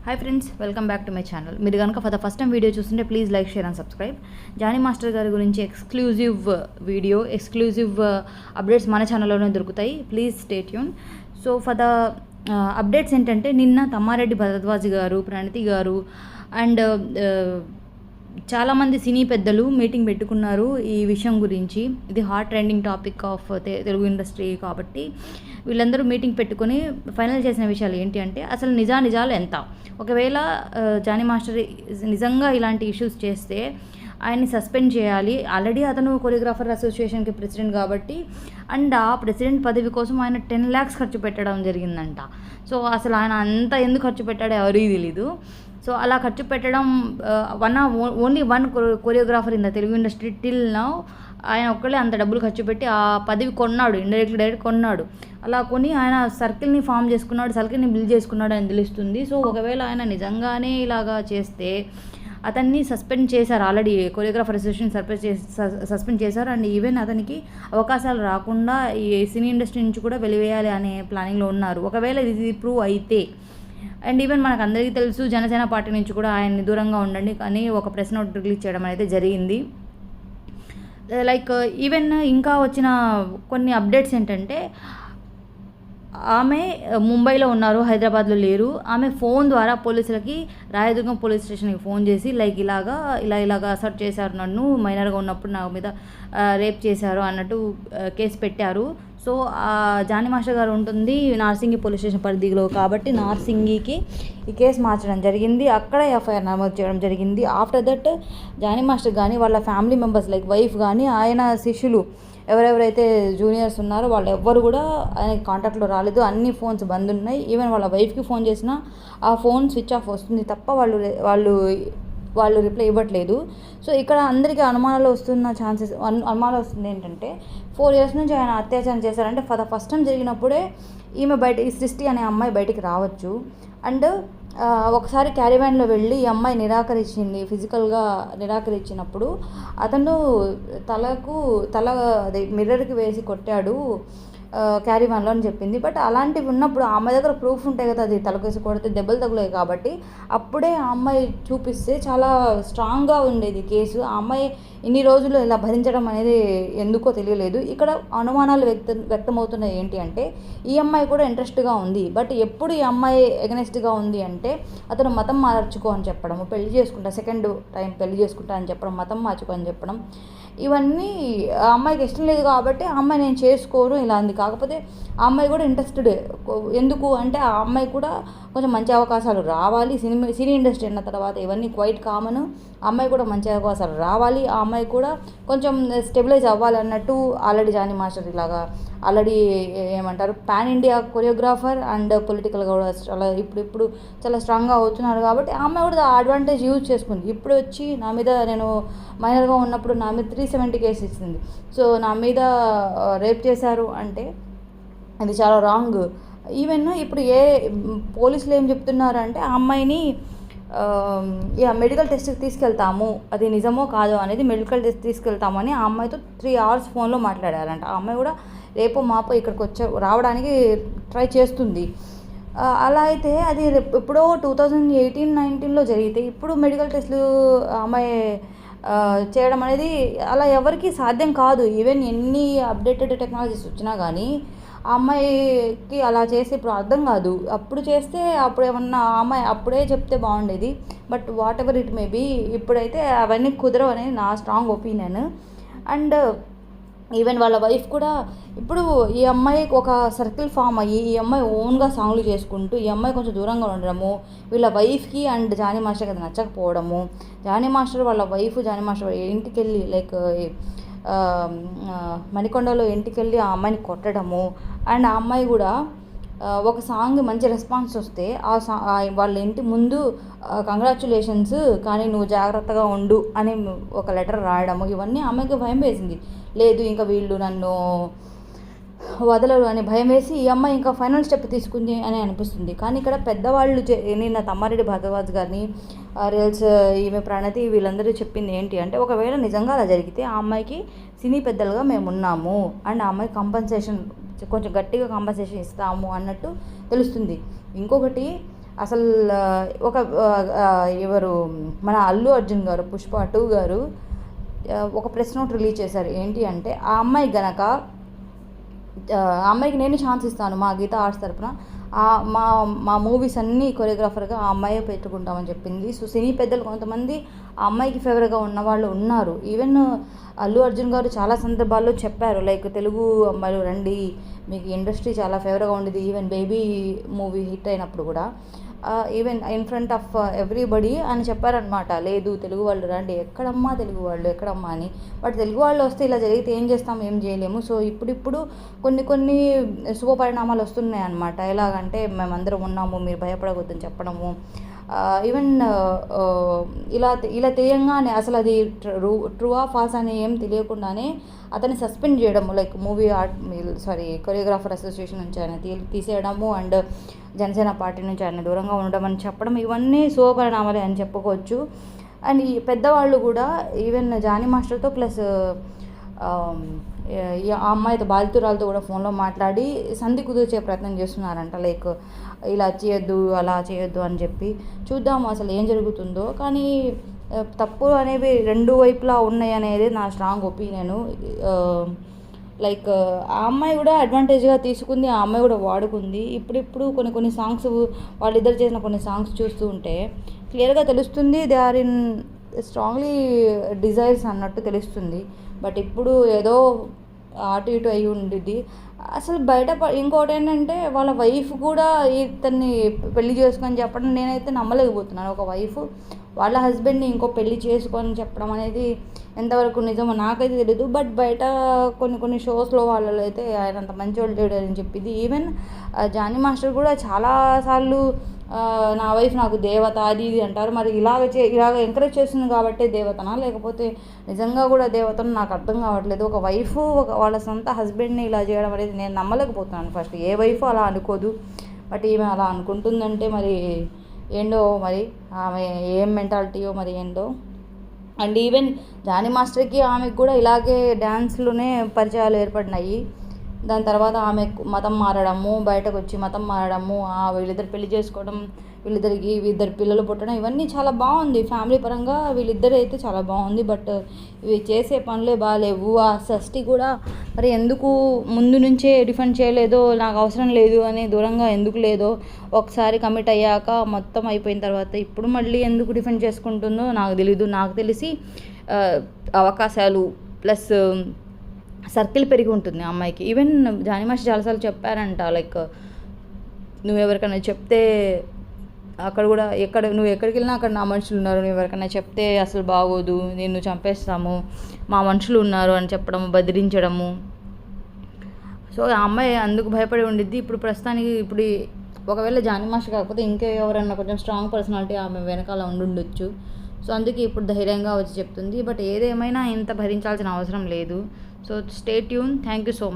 Hi friends, welcome back to my channel. మీరు కనుక for the first time video చూస్తుంటే please like, share and subscribe. Jani master గారి గురించి exclusive video, exclusive updates మన ఛానల్లోనే దొరుకుతాయి. Please stay tune. So for the updates ఏంటంటే, నిన్న తమ్మారెడ్డి భరద్వాజ్ గారు, ప్రణతి గారు అండ్ చాలామంది సినీ పెద్దలు మీటింగ్ పెట్టుకున్నారు ఈ విషయం గురించి. ఇది hot trending topic of Telugu industry కాబట్టి వీళ్ళందరూ మీటింగ్ పెట్టుకొని ఫైనల్ చేసిన విషయాలు ఏంటి అంటే, అసలు నిజాలు ఎంత. ఒకవేళ జానీ మాస్టర్ నిజంగా ఇలాంటి ఇష్యూస్ చేస్తే ఆయన్ని సస్పెండ్ చేయాలి. ఆల్రెడీ అతను కొరియోగ్రాఫర్ అసోసియేషన్కి ప్రెసిడెంట్ కాబట్టి, అండ్ ఆ ప్రెసిడెంట్ పదవి కోసం ఆయన 10 lakhs ఖర్చు పెట్టడం జరిగిందంట. సో అసలు ఆయన అంత ఎందుకు ఖర్చు పెట్టాడో ఎవరికి తెలీదు. సో అలా ఖర్చు పెట్టడం only one choreographer in the Telugu industry till now. ఆయన ఒక్కళ్ళే అంత డబ్బులు ఖర్చు పెట్టి ఆ పదవి కొన్నాడు, డైరెక్ట్ కొన్నాడు. అలా కొని ఆయన సర్కిల్ని ఫామ్ చేసుకున్నాడు, సర్కిల్ని బిల్డ్ చేసుకున్నాడు అని తెలుస్తుంది. సో ఒకవేళ ఆయన నిజంగానే ఇలాగా చేస్తే అతన్ని సస్పెండ్ చేశారు. ఆల్రెడీ కొరియోగ్రాఫర్ అసోసియేషన్ సస్పెండ్ చేశారు. అండ్ ఈవెన్ అతనికి అవకాశాలు రాకుండా ఈ సినీ ఇండస్ట్రీ నుంచి కూడా వెలివేయాలి అనే ప్లానింగ్లో ఉన్నారు. ఒకవేళ ఇది ప్రూవ్ అయితే, అండ్ ఈవెన్ మనకు అందరికీ తెలుసు, జనసేన పార్టీ నుంచి కూడా ఆయన్ని దూరంగా ఉండండి అని ఒక ప్రెస్ నోట్ రిలీజ్ చేయడం అనేది జరిగింది. లైక్ ఈవెన్ ఇంకా వచ్చిన కొన్ని అప్డేట్స్ ఏంటంటే, ఆమె ముంబైలో ఉన్నారు, హైదరాబాద్లో లేరు. ఆమె ఫోన్ ద్వారా పోలీసులకి, రాయదుర్గం పోలీస్ స్టేషన్కి ఫోన్ చేసి లైక్ ఇలాగా అసర్ట్ చేశారు, నన్ను మైనర్గా ఉన్నప్పుడు నా మీద రేప్ చేశారు అన్నట్టు కేసు పెట్టారు. సో జానీ మాస్టర్ గారు ఉంటుంది నార్సింగి పోలీస్ స్టేషన్ పరిధిలో కాబట్టి నార్సింగికి ఈ కేసు మార్చడం జరిగింది. అక్కడ ఎఫ్ఐఆర్ నమోదు చేయడం జరిగింది. ఆఫ్టర్ దట్ జానీ మాస్టర్ కానీ వాళ్ళ ఫ్యామిలీ మెంబర్స్ లైక్ వైఫ్ కానీ ఆయన శిష్యులు ఎవరెవరైతే జూనియర్స్ ఉన్నారో వాళ్ళు ఎవ్వరు కూడా ఆయనకి కాంటాక్ట్లో రాలేదు. అన్ని ఫోన్స్ బంద్ ఉన్నాయి. ఈవెన్ వాళ్ళ వైఫ్కి ఫోన్ చేసినా ఆ ఫోన్ స్విచ్ ఆఫ్ వస్తుంది తప్ప వాళ్ళు రిప్లై ఇవ్వట్లేదు. సో ఇక్కడ అందరికీ అనుమానాలు వస్తుంది ఏంటంటే, 4 years నుంచి ఆయన అత్యాచారం చేశారంటే ఫర్ ద ఫస్ట్ టైం జరిగినప్పుడే ఈమె ఈ సృష్టి అనే అమ్మాయి బయటికి రావచ్చు. అండ్ ఒకసారి క్యారీవ్యాన్లో వెళ్ళి ఈ అమ్మాయి ఫిజికల్గా నిరాకరించినప్పుడు అతను తల అదే మిర్రర్కి వేసి కొట్టాడు క్యారీవ్యాన్లో అని చెప్పింది. బట్ అలాంటివి ఉన్నప్పుడు ఆమె దగ్గర ప్రూఫ్ ఉంటాయి కదా, అది తలకేసి కొడితే దెబ్బలు తగులాయి కాబట్టి అప్పుడే ఆ అమ్మాయి చూపిస్తే చాలా స్ట్రాంగ్గా ఉండేది కేసు. ఆ అమ్మాయి ఇన్ని రోజులు ఇలా భరించడం అనేది ఎందుకో తెలియలేదు. ఇక్కడ అనుమానాలు వ్యక్తమవుతున్నాయి ఏంటి అంటే, ఈ అమ్మాయి కూడా ఇంట్రెస్ట్గా ఉంది. బట్ ఎప్పుడు ఈ అమ్మాయి ఎగనెస్ట్గా ఉంది అంటే, అతను మతం మార్చుకో అని చెప్పడం, సెకండ్ టైం పెళ్లి చేసుకుంటా అని చెప్పడం, మతం మార్చుకో అని చెప్పడం, ఇవన్నీ ఆ అమ్మాయికి ఇష్టం లేదు కాబట్టి ఆ అమ్మాయి నేను చేసుకోను ఇలా అంది. కాకపోతే ఆ అమ్మాయి కూడా ఇంట్రెస్టెడ్. ఎందుకు అంటే ఆ అమ్మాయి కూడా కొంచెం మంచి అవకాశాలు రావాలి. సినీ ఇండస్ట్రీ అన్న తర్వాత ఇవన్నీ క్వైట్ కామన్. ఆ అమ్మాయి కూడా మంచి అవకాశాలు రావాలి, ఆ అమ్మాయి కూడా కొంచెం స్టెబిలైజ్ అవ్వాలి అన్నట్టు ఆల్రెడీ జానీ మాస్టర్ ఇలాగా ఆల్రెడీ ఏమంటారు పాన్ ఇండియా కొరియోగ్రాఫర్ అండ్ పొలిటికల్గా కూడా చాలా ఇప్పుడు చాలా స్ట్రాంగ్గా అవుతున్నారు కాబట్టి ఆ అమ్మాయి కూడా అడ్వాంటేజ్ యూజ్ చేసుకుంది. ఇప్పుడు వచ్చి నా మీద, నేను మైనర్గా ఉన్నప్పుడు నా మీద 370 కేసు ఇచ్చింది. సో నా మీద రేప్ చేశారు అంటే అది చాలా రాంగ్. ఈవెన్ ఇప్పుడు పోలీసులు ఏం చెప్తున్నారంటే, ఆ అమ్మాయిని మెడికల్ టెస్ట్కి తీసుకెళ్తాము, అది నిజమో కాదో అనేది మెడికల్ టెస్ట్ తీసుకెళ్తామని ఆ అమ్మాయితో 3 hours ఫోన్లో మాట్లాడారంట. ఆ అమ్మాయి కూడా రేపో మాపో ఇక్కడికి రావడానికి ట్రై చేస్తుంది. అలా అయితే అది ఎప్పుడో 2018-19లో జరిగితే ఇప్పుడు మెడికల్ టెస్టులు అమ్మాయి చేయడం అనేది అలా ఎవరికి సాధ్యం కాదు. ఈవెన్ ఎన్ని అప్డేటెడ్ టెక్నాలజీస్ వచ్చినా కానీ ఆ అమ్మాయికి అలా చేస్తే ఇప్పుడు అర్థం కాదు. అప్పుడు చేస్తే అప్పుడు ఏమన్నా ఆ అమ్మాయి అప్పుడే చెప్తే బాగుండేది. But whatever it may be, ఇప్పుడైతే అవన్నీ కుదరవు అనేది నా స్ట్రాంగ్ ఒపీనియన్. అండ్ ఈవెన్ వాళ్ళ వైఫ్ కూడా ఇప్పుడు ఈ అమ్మాయికి ఒక సర్కిల్ ఫామ్ అయ్యి ఈ అమ్మాయి ఓన్గా సాంగ్లు చేసుకుంటూ ఈ అమ్మాయి కొంచెం దూరంగా ఉండడము, వీళ్ళ వైఫ్కి అండ్ జానీ మాస్టర్కి అది నచ్చకపోవడము, జానీ మాస్టర్ వాళ్ళ వైఫ్ జానీ మాస్టర్ ఇంటికి వెళ్ళి లైక్ మణికొండలో ఇంటికి వెళ్ళి ఆ అమ్మాయిని కొట్టడము, అండ్ ఆ అమ్మాయి కూడా ఒక సాంగ్ మంచి రెస్పాన్స్ వస్తే వాళ్ళ ఇంటి ముందు కంగ్రాచ్యులేషన్స్ కానీ నువ్వు జాగ్రత్తగా ఉండు అని ఒక లెటర్ రాయడము, ఇవన్నీ అమ్మాయికి భయం వేసింది. లేదు ఇంకా వీళ్ళు నన్ను వదలరు అని భయం వేసి ఈ అమ్మాయి ఇంకా ఫైనల్ స్టెప్ తీసుకుంది అని అనిపిస్తుంది. కానీ ఇక్కడ పెద్దవాళ్ళు నిన్న తమ్మారెడ్డి భరద్వాజ్ గారిని, రియల్స్ ఈమె ప్రణతి వీళ్ళందరూ చెప్పింది ఏంటి అంటే, ఒకవేళ నిజంగా అలా జరిగితే ఆ అమ్మాయికి సినీ పెద్దలుగా మేము ఉన్నాము అండ్ ఆ అమ్మాయి కంపెన్సేషన్ కొంచెం గట్టిగా కంపెన్సేషన్ ఇస్తాము అన్నట్టు తెలుస్తుంది. ఇంకొకటి అసలు ఒక ఎవరు మన అల్లు అర్జున్ గారు పుష్ప 2 గారు ఒక ప్రెస్ నోట్ రిలీజ్ చేశారు. ఏంటి అంటే ఆ అమ్మాయి గనక ఆ అమ్మాయికి నేను ఛాన్స్ ఇస్తాను మా గీతా ఆర్ట్స్ తరపున, మా మా మూవీస్ అన్నీ కొరియోగ్రాఫర్గా ఆ అమ్మాయే పెట్టుకుంటామని చెప్పింది. సో సినీ పెద్దలు కొంతమంది ఆ అమ్మాయికి ఫేవర్గా ఉన్న వాళ్ళు ఉన్నారు. ఈవెన్ అల్లు అర్జున్ గారు చాలా సందర్భాల్లో చెప్పారు, లైక్ తెలుగు అమ్మాయిలు రండి, మీకు ఇండస్ట్రీ చాలా ఫేవర్గా ఉండేది. ఈవెన్ బేబీ మూవీ హిట్ అయినప్పుడు కూడా even in front of everybody అని చెప్పారనమాట. లేదు తెలుగు వాళ్ళు రండి, ఎక్కడమ్మా తెలుగు వాళ్ళు ఎక్కడమ్మా అని. బట్ తెలుగు వాళ్ళు వస్తే ఇలా జరిగితే ఏం చేస్తాం, ఏం చేయలేము. సో ఇప్పుడిప్పుడు కొన్ని శుభ పరిణామాలు వస్తున్నాయి అనమాట. ఎలాగంటే మేమందరం ఉన్నాము, మీరు భయపడవద్దని చెప్పడము. ఈవెన్ ఇలా తెలియంగానే అసలు అది ట్రూ ఆ ఫాల్స్ అని ఏం తెలియకుండానే అతన్ని సస్పెండ్ చేయడము, లైక్ మూవీ కొరియోగ్రాఫర్ అసోసియేషన్ నుంచి ఆయన తీసేయడము అండ్ జనసేన పార్టీ నుంచి ఆయన దూరంగా ఉండడం అని చెప్పడం, ఇవన్నీ శుభపరిణామాలే అని చెప్పుకోవచ్చు. అండ్ ఈ పెద్దవాళ్ళు కూడా ఈవెన్ జానీ మాస్టర్తో ప్లస్ ఈ ఆ అమ్మాయితో బాధితురాలతో కూడా ఫోన్లో మాట్లాడి సంధి కుదిర్చే ప్రయత్నం చేస్తున్నారంట. లైక్ ఇలా చేయొద్దు, అలా చేయొద్దు అని చెప్పి. చూద్దాము అసలు ఏం జరుగుతుందో. కానీ తప్పు అనేవి రెండు వైపులా ఉన్నాయి అనేది నా స్ట్రాంగ్ ఒపీనియను. లైక్ ఆ అమ్మాయి కూడా అడ్వాంటేజ్గా తీసుకుంది, ఆ అమ్మాయి కూడా వాడుకుంది. ఇప్పుడు కొన్ని సాంగ్స్ వాళ్ళిద్దరు చేసిన కొన్ని సాంగ్స్ చూస్తూ ఉంటే క్లియర్గా తెలుస్తుంది they are in strongly desires అన్నట్టు తెలుస్తుంది. బట్ ఇప్పుడు ఏదో అటు ఇటు అయి ఉండిద్ది. అసలు బయట ఇంకోటి ఏంటంటే వాళ్ళ వైఫ్ కూడా ఇతన్ని పెళ్లి చేసుకొని చెప్పడం నేనైతే నమ్మలేకపోతున్నాను. ఒక వైఫ్ వాళ్ళ హస్బెండ్ని ఇంకో పెళ్లి చేసుకొని చెప్పడం అనేది ఎంతవరకు నిజమో నాకైతే తెలియదు. బట్ బయట కొన్ని షోస్లో వాళ్ళలో అయితే ఆయన అంత మంచి వాళ్ళు లేడని చెప్పింది. ఈవెన్ జానీ మాస్టర్ కూడా చాలాసార్లు నా వైఫ్ నాకు దేవత అది ఇది అంటారు. మరి ఇలాగ ఎంకరేజ్ చేస్తుంది కాబట్టి దేవతనా, లేకపోతే నిజంగా కూడా దేవతను నాకు అర్థం కావట్లేదు. ఒక వైఫ్ వాళ్ళ సొంత హస్బెండ్ని ఇలా చేయడం అనేది నేను నమ్మలేకపోతున్నాను. ఫస్ట్ ఏ వైఫ్ అలా అనుకోదు, బట్ ఈమె అలా అనుకుంటుందంటే మరి ఏంటో, మరి ఆమె ఏం మెంటాలిటీయో మరి ఏంటో. అండ్ ఈవెన్ జానీ మాస్టర్కి ఆమెకు కూడా ఇలాగే డ్యాన్స్లోనే పరిచయాలు ఏర్పడినాయి. దాని తర్వాత ఆమె మతం మారడము, బయటకు వచ్చి మతం మారడము, వీళ్ళిద్దరు పెళ్లి చేసుకోవడం, వీళ్ళిద్దరికి ఇద్దరు పిల్లలు పుట్టడం, ఇవన్నీ చాలా బాగుంది. ఫ్యామిలీ పరంగా వీళ్ళిద్దరు అయితే చాలా బాగుంది. బట్ ఇవి చేసే పనులే బాగాలేవు. ఆ షష్ఠి కూడా మరి ఎందుకు ముందు నుంచే డిఫెండ్ చేయలేదో, నాకు అవసరం లేదు అని దూరంగా ఎందుకు లేదో, ఒకసారి కమిట్ అయ్యాక మొత్తం అయిపోయిన తర్వాత ఇప్పుడు మళ్ళీ ఎందుకు డిఫెండ్ చేసుకుంటుందో నాకు తెలీదు. నాకు తెలిసి అవకాశాలు ప్లస్ సర్కిల్ పెరిగి ఉంటుంది ఆ అమ్మాయికి. ఈవెన్ జానీ మాస్టర్ చాలాసార్లు చెప్పారంట, లైక్ నువ్వు ఎవరికైనా చెప్తే అక్కడ కూడా నువ్వు ఎక్కడికి వెళ్ళినా అక్కడ నా మనుషులు ఉన్నారు, నువ్వు ఎవరికైనా చెప్తే అసలు బాగోదు, నిన్ను చంపేస్తాము, మా మనుషులు ఉన్నారు అని చెప్పడము, బెదిరించడము. సో ఆ అమ్మాయి అందుకు భయపడి ఉండిద్ది. ఇప్పుడు ప్రస్తుతానికి ఒకవేళ జానీ మాస్టర్ కాకపోతే ఇంకే ఎవరైనా కొంచెం స్ట్రాంగ్ పర్సనాలిటీ ఆమె వెనకాల ఉండుండొచ్చు. సో అందుకే ఇప్పుడు ధైర్యంగా వచ్చి చెప్తుంది. బట్ ఏదేమైనా ఇంత భరించాల్సిన అవసరం లేదు. So stay tune. Thank you so much.